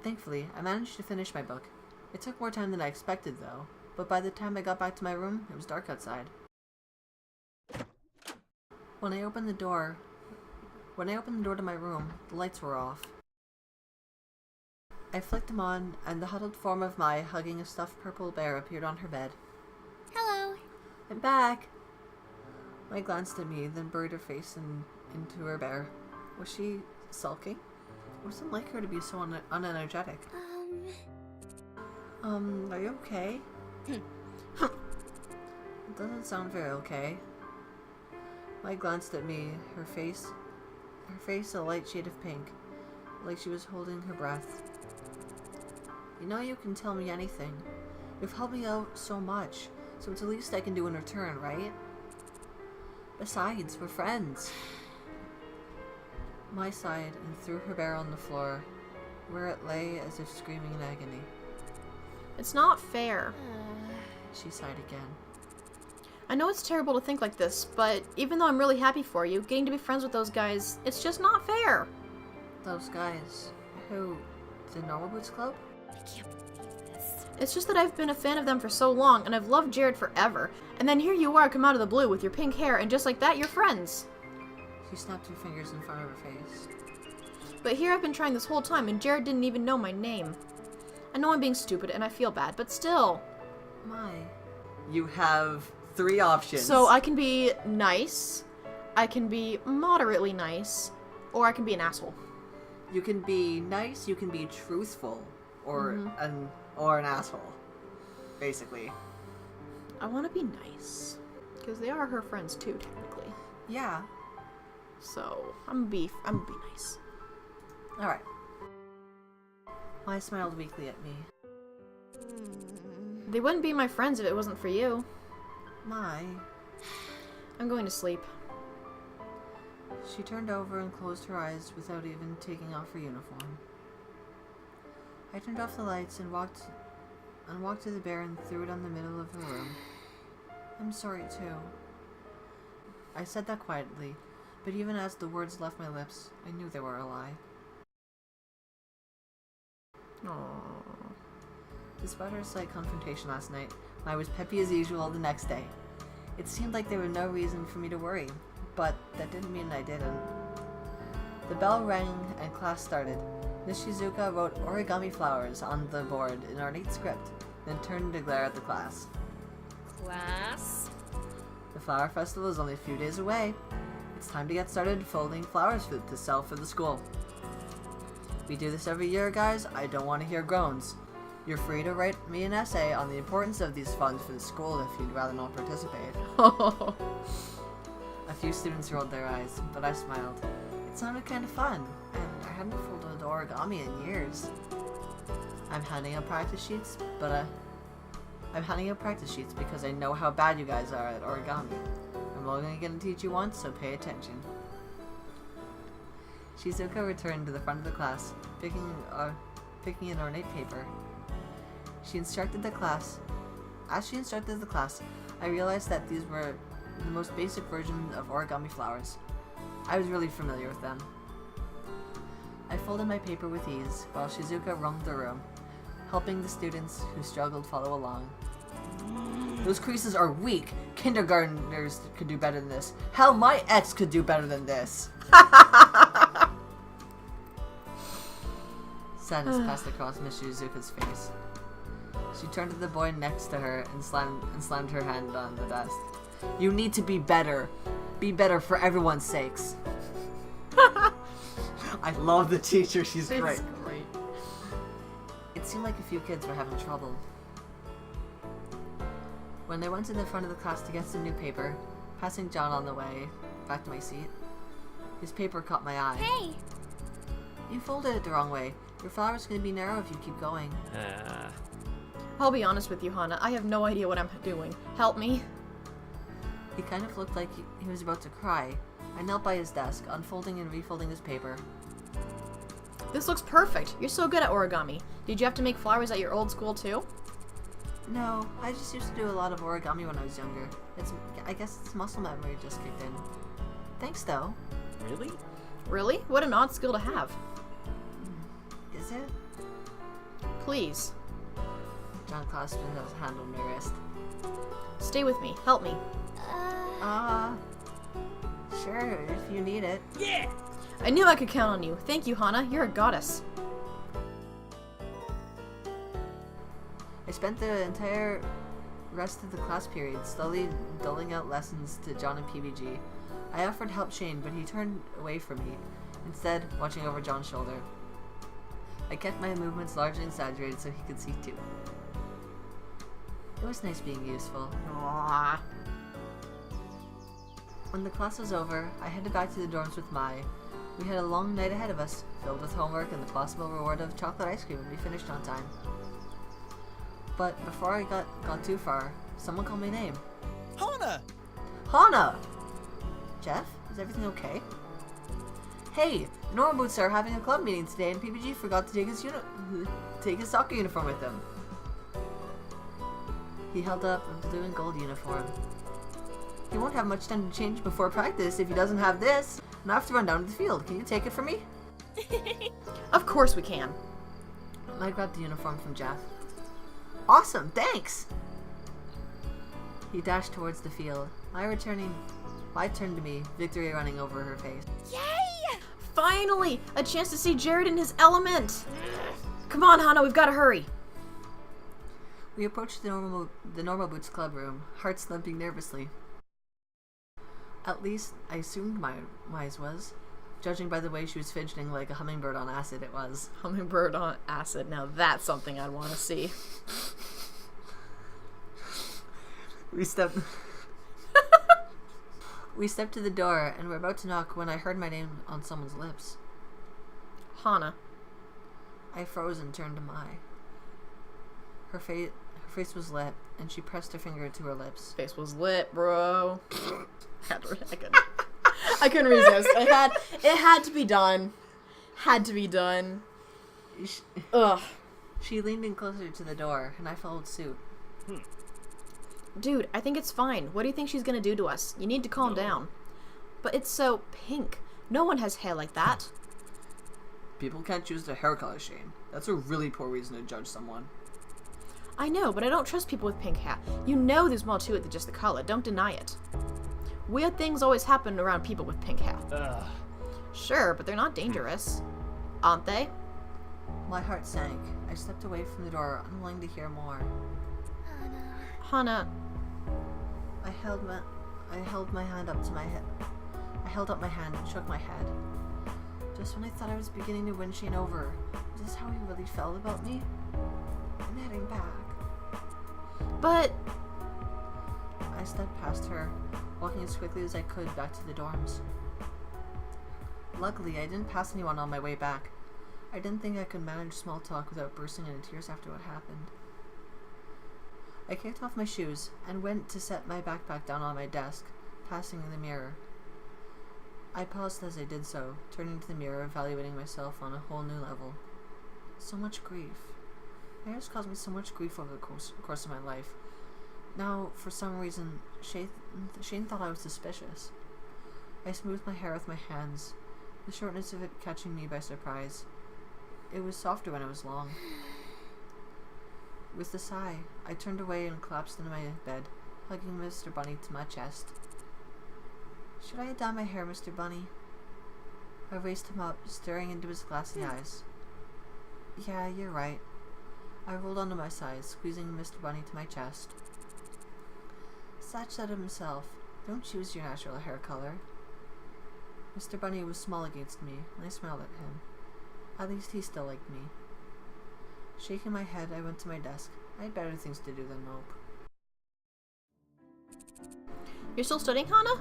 Thankfully, I managed to finish my book. It took more time than I expected, though, but by the time I got back to my room, it was dark outside. When I opened the door to my room, the lights were off. I flicked them on, and the huddled form of Mai hugging a stuffed purple bear appeared on her bed. Hello. I'm back. Mai glanced at me, then buried her face into her bear. Was she sulking? It wasn't like her to be so unenergetic. Are you okay? It doesn't sound very okay. Mai glanced at me, her face a light shade of pink, like she was holding her breath. You know you can tell me anything. You've helped me out so much, so it's the least I can do in return, right? Besides, we're friends. Mai sighed and threw her bear on the floor, where it lay as if screaming in agony. It's not fair. She sighed again. I know it's terrible to think like this, but even though I'm really happy for you, getting to be friends with those guys, it's just not fair. Those guys? Who? The Normal Boots Club? I can't believe this. It's just that I've been a fan of them for so long, and I've loved Jared forever. And then here you are, come out of the blue with your pink hair, and just like that, you're friends. She snapped her fingers in front of her face. But here I've been trying this whole time, and Jared didn't even know my name. I know I'm being stupid, and I feel bad, but still. Mai. You have 3 options. So I can be nice, I can be moderately nice, or I can be an asshole. You can be nice, you can be truthful, or an asshole. Basically. I want to be nice. Because they are her friends too, technically. Yeah. So, I'm gonna be nice. Alright. Mai smiled weakly at me. They wouldn't be my friends if it wasn't for you. Mai. I'm going to sleep. She turned over and closed her eyes without even taking off her uniform. I turned off the lights and walked to the bear and threw it on the middle of her room. I'm sorry too. I said that quietly, but even as the words left my lips, I knew they were a lie. Aww. Despite our slight confrontation last night, I was peppy as usual the next day. It seemed like there was no reason for me to worry, but that didn't mean I didn't. The bell rang and class started. Miss Shizuka wrote origami flowers on the board in ornate script, then turned to glare at the class. Class? The flower festival is only a few days away. It's time to get started folding flowers to sell for the school. We do this every year, guys. I don't want to hear groans. You're free to write me an essay on the importance of these funds for the school if you'd rather not participate. A few students rolled their eyes, but I smiled. It sounded kind of fun, and I hadn't folded origami in years. I'm handing out practice sheets because I know how bad you guys are at origami. I'm only going to teach you once, so pay attention. Shizuka returned to the front of the class, picking an ornate paper. As she instructed the class, I realized that these were the most basic version of origami flowers. I was really familiar with them. I folded my paper with ease, while Shizuka roamed the room, helping the students who struggled follow along. Those creases are weak. Kindergartners could do better than this. Hell, my ex could do better than this. Sadness passed across Miss Shizuka's face. She turned to the boy next to her and slammed her hand on the desk. You need to be better. Be better for everyone's sakes. I love the teacher. She's great. It seemed like a few kids were having trouble. When I went to the front of the class to get some new paper, passing John on the way back to my seat, his paper caught my eye. Hey! You folded it the wrong way. Your flower's going to be narrow if you keep going. I'll be honest with you, Hana. I have no idea what I'm doing. Help me. He kind of looked like he was about to cry. I knelt by his desk, unfolding and refolding his paper. This looks perfect. You're so good at origami. Did you have to make flowers at your old school too? No, I just used to do a lot of origami when I was younger. I guess it's muscle memory just kicked in. Thanks, though. Really? Really? What an odd skill to have. Is it? Please. John clasped his hand on my wrist. Stay with me. Help me. Sure, if you need it. Yeah! I knew I could count on you. Thank you, Hana. You're a goddess. I spent the entire rest of the class period slowly doling out lessons to John and PBG. I offered help Shane, but he turned away from me, instead watching over John's shoulder. I kept my movements largely exaggerated so he could see too. It was nice being useful. Aww. When the class was over, I headed back to the dorms with Mai. We had a long night ahead of us, filled with homework and the possible reward of chocolate ice cream when we finished on time. But before I got too far, someone called my name. Hana! Hana! Jeff, is everything okay? Hey, the Normal Boots are having a club meeting today and PPG forgot to take his soccer uniform with him. He held up a blue and gold uniform. He won't have much time to change before practice if he doesn't have this. And I have to run down to the field. Can you take it for me? Of course we can. I grabbed the uniform from Jeff. Awesome, thanks! He dashed towards the field. Mai turned to me, victory running over her face. Yay! Finally! A chance to see Jared in his element! Come on, Hana, we've got to hurry! We approached the Normal Boots club room, hearts thumping nervously. At least, I assumed Mai's was. Judging by the way she was fidgeting like a hummingbird on acid, it was. Hummingbird on acid. Now that's something I'd want to see. We stepped to the door and were about to knock when I heard my name on someone's lips. Hana. I froze and turned to Mai. Her face was lit, and she pressed her finger to her lips. Face was lit, bro. I couldn't resist. It had to be done. Had to be done. Ugh. She leaned in closer to the door, and I followed suit. Dude, I think it's fine. What do you think she's gonna do to us? You need to calm down. But it's so pink. No one has hair like that. People can't choose their hair color, Shane. That's a really poor reason to judge someone. I know, but I don't trust people with pink hair. You know there's more to it than just the color. Don't deny it. Weird things always happen around people with pink hair. Ugh. Sure, but they're not dangerous. Aren't they? My heart sank. I stepped away from the door, unwilling to hear more. Hana. I held my hand up to my head. I held up my hand and shook my head. Just when I thought I was beginning to win Shane over, is this how he really felt about me? I'm heading back. But... I stepped past her, walking as quickly as I could back to the dorms. Luckily, I didn't pass anyone on my way back. I didn't think I could manage small talk without bursting into tears after what happened. I kicked off my shoes and went to set my backpack down on my desk, passing in the mirror. I paused as I did so, turning to the mirror, evaluating myself on a whole new level. So much grief. My hair's caused me so much grief over the course of my life. Now, for some reason, Shane thought I was suspicious. I smoothed my hair with my hands, the shortness of it catching me by surprise. It was softer when it was long. With a sigh, I turned away and collapsed into my bed, hugging Mr. Bunny to my chest. Should I have done my hair, Mr. Bunny? I raised him up, staring into his glassy eyes. Yeah, you're right. I rolled onto my side, squeezing Mr. Bunny to my chest. Satch said of himself, "Don't choose your natural hair color." Mr. Bunny was small against me, and I smiled at him. At least he still liked me. Shaking my head, I went to my desk. I had better things to do than mope. You're still studying, Hana?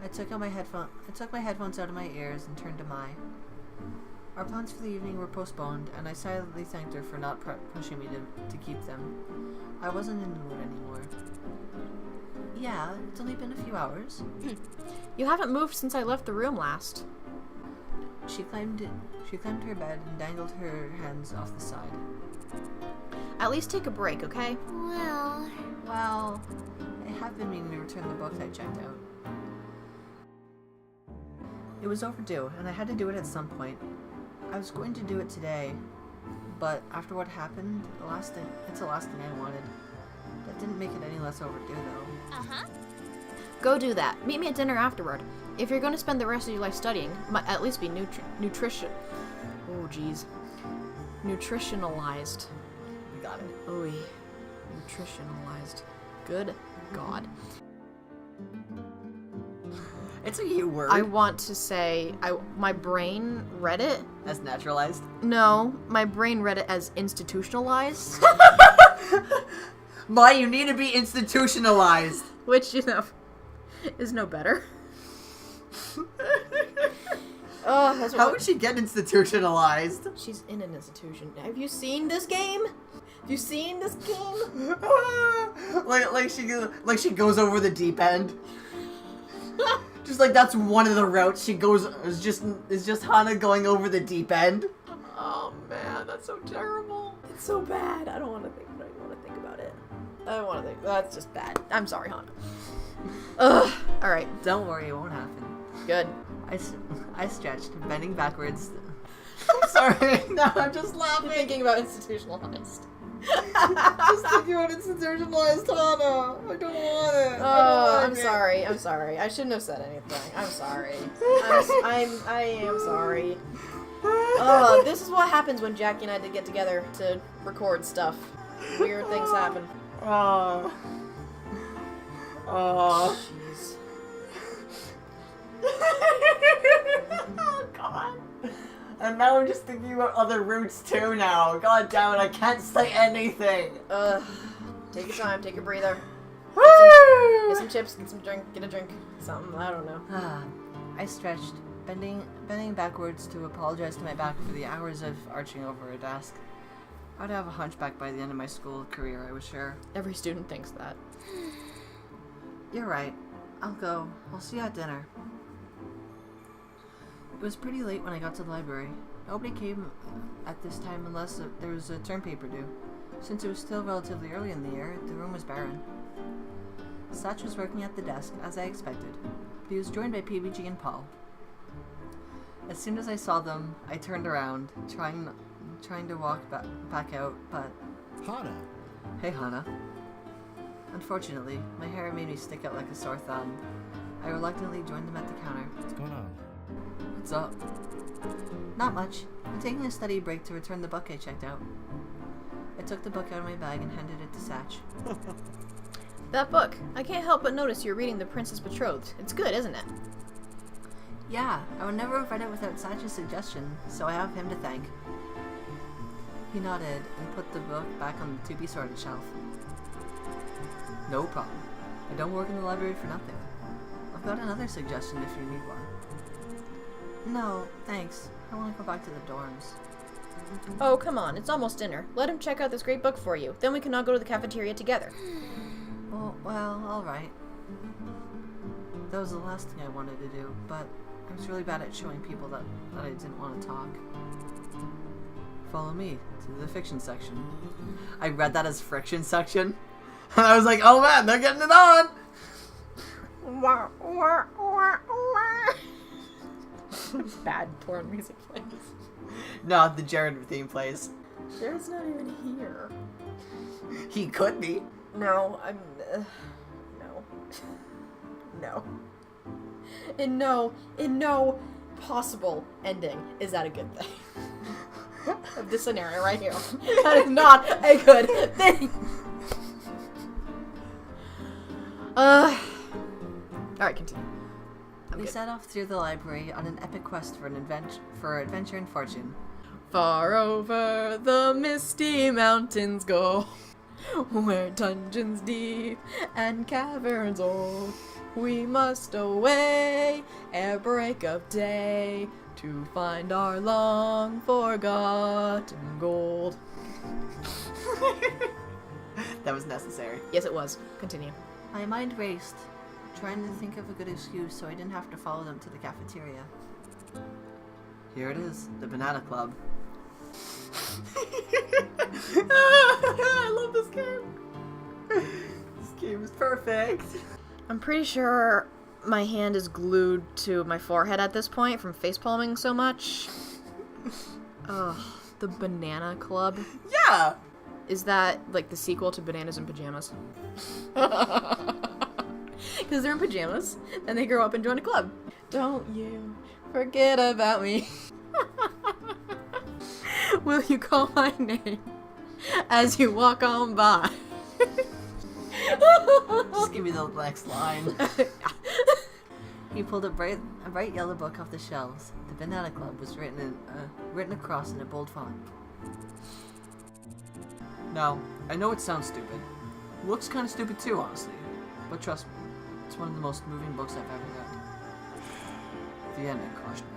I took my headphones out of my ears and turned to Mai. Our plans for the evening were postponed, and I silently thanked her for not pushing me to keep them. I wasn't in the mood anymore. Yeah, it's only been a few hours. You haven't moved since I left the room last. She climbed her bed and dangled her hands off the side. At least take a break, okay? Well, I have been meaning to return the books I checked out. It was overdue, and I had to do it at some point. I was going to do it today, but after what happened, it's the last thing I wanted. That didn't make it any less overdue, though. Uh-huh. Go do that. Meet me at dinner afterward. If you're going to spend the rest of your life studying, might at least be nutrition. Oh, jeez. Nutritionalized. You got it. Oy. Nutritionalized. Good God. It's a you word. I want to say, my brain read it. As naturalized? No, my brain read it as institutionalized. You need to be institutionalized. Which, is no better. Oh, that's what How would she get institutionalized? She's in an institution. Have you seen this game? Have you seen this game? like she goes over the deep end. Just like that's one of the routes she goes. Is just Hana going over the deep end. Oh man, that's so terrible. It's so bad. I don't want to think. I don't even want to think about it. I don't want to think. That's just bad. I'm sorry, Hana. Ugh. All right. Don't worry, it won't happen. Good. I stretched, bending backwards. I'm sorry. No, I'm just laughing. Thinking about institutionalized. Just thinking about institutionalized Hana. I don't want it. Oh, I'm sorry. I'm sorry. I shouldn't have said anything. I'm sorry. I am sorry. Oh, this is what happens when Jackie and I did get together to record stuff. Weird things happen. Oh. Jeez. Oh, God. And now I'm just thinking about other routes too now. God damn it, I can't say anything. Take your time, take a breather. Woo! Get some chips, get some drink, get a drink. Something, I don't know. I stretched, bending backwards to apologize to my back for the hours of arching over a desk. I'd have a hunchback by the end of my school career, I was sure. Every student thinks that. You're right. I'll go. I'll see you at dinner. It was pretty late when I got to the library. Nobody came at this time unless there was a term paper due. Since it was still relatively early in the year, the room was barren. Satch was working at the desk, as I expected, but he was joined by PBG and Paul. As soon as I saw them, I turned around, trying to walk back out, but... Hana. Hey, Hana. Unfortunately, my hair made me stick out like a sore thumb. I reluctantly joined them at the counter. What's going on? What's up? Not much. I'm taking a study break to return the book I checked out. I took the book out of my bag and handed it to Satch. That book. I can't help but notice you're reading The Princess Betrothed. It's good, isn't it? Yeah, I would never have read it without Satch's suggestion, so I have him to thank. He nodded and put the book back on the to-be-sorted shelf. No problem. I don't work in the library for nothing. I've got another suggestion if you need one. No, thanks. I want to go back to the dorms. Oh, come on. It's almost dinner. Let him check out this great book for you. Then we can all go to the cafeteria together. Well, alright. That was the last thing I wanted to do, but I was really bad at showing people that I didn't want to talk. Follow me to the fiction section. I read that as friction section, and I was like, oh man, they're getting it on! Bad porn music plays. No, the Jared theme plays. Jared's not even here. He could be. No, I'm... no. No. In no possible ending is that a good thing. Of this scenario right here. That is not a good thing. Alright, continue. We set off through the library on an epic quest for adventure and fortune. Far over the misty mountains go, where dungeons deep and caverns old. We must away ere break of day to find our long forgotten gold. That was necessary. Yes, it was. Continue. My mind raced, trying to think of a good excuse so I didn't have to follow them to the cafeteria. Here it is, the Banana Club. I love this game. This game is perfect. I'm pretty sure my hand is glued to my forehead at this point from facepalming so much. Ugh. The Banana Club? Yeah! Is that like the sequel to Bananas in Pajamas? Because they're in pajamas, and they grow up and join a club. Don't you forget about me. Will you call my name as you walk on by? Just give me the next line. He pulled a bright yellow book off the shelves. The Banana Club was written across in a bold font. Now, I know it sounds stupid. It looks kind of stupid too, honestly. But trust me, it's one of the most moving books I've ever read. The ending crushed me.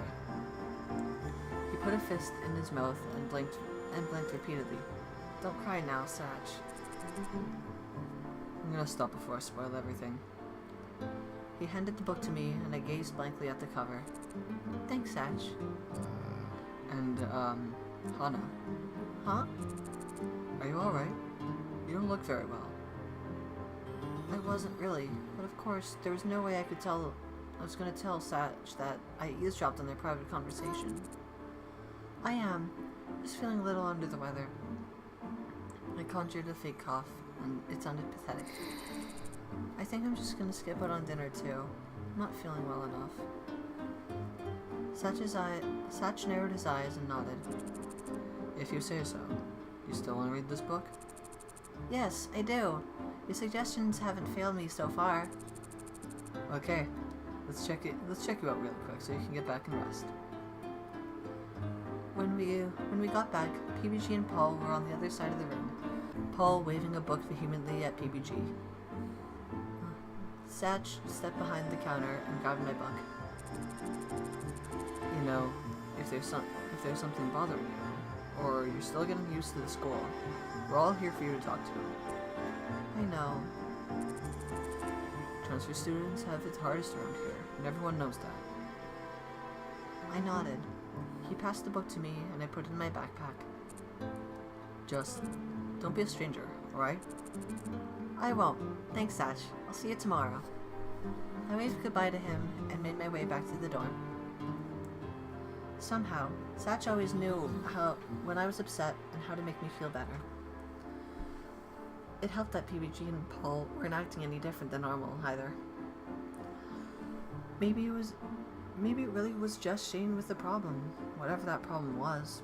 He put a fist in his mouth and blinked repeatedly. Don't cry now, Satch. I'm gonna stop before I spoil everything. He handed the book to me, and I gazed blankly at the cover. Thanks, Satch. And, Hana. Huh? Are you alright? You don't look very well. I wasn't really, but of course, there was no way I was gonna tell Satch that I eavesdropped on their private conversation. I am. Just feeling a little under the weather. I conjured a fake cough, and it sounded pathetic. I think I'm just gonna skip out on dinner too. I'm not feeling well enough. Satch narrowed his eyes and nodded. If you say so. You still want to read this book? Yes, I do. Your suggestions haven't failed me so far. Okay, let's check you out real quick so you can get back and rest. When we got back, PBG and Paul were on the other side of the room. Paul waving a book vehemently at PBG. Satch stepped behind the counter and grabbed my book. You know, if there's something bothering you, or you're still getting used to the school, we're all here for you to talk to. I know. Transfer students have it hardest around here, and everyone knows that. I nodded. He passed the book to me, and I put it in my backpack. Just don't be a stranger, alright? I won't. Thanks, Satch. I'll see you tomorrow. I waved goodbye to him and made my way back to the dorm. Somehow, Satch always knew when I was upset and how to make me feel better. It helped that PBG and Paul weren't acting any different than normal either. Maybe it really was just Shane with the problem, whatever that problem was.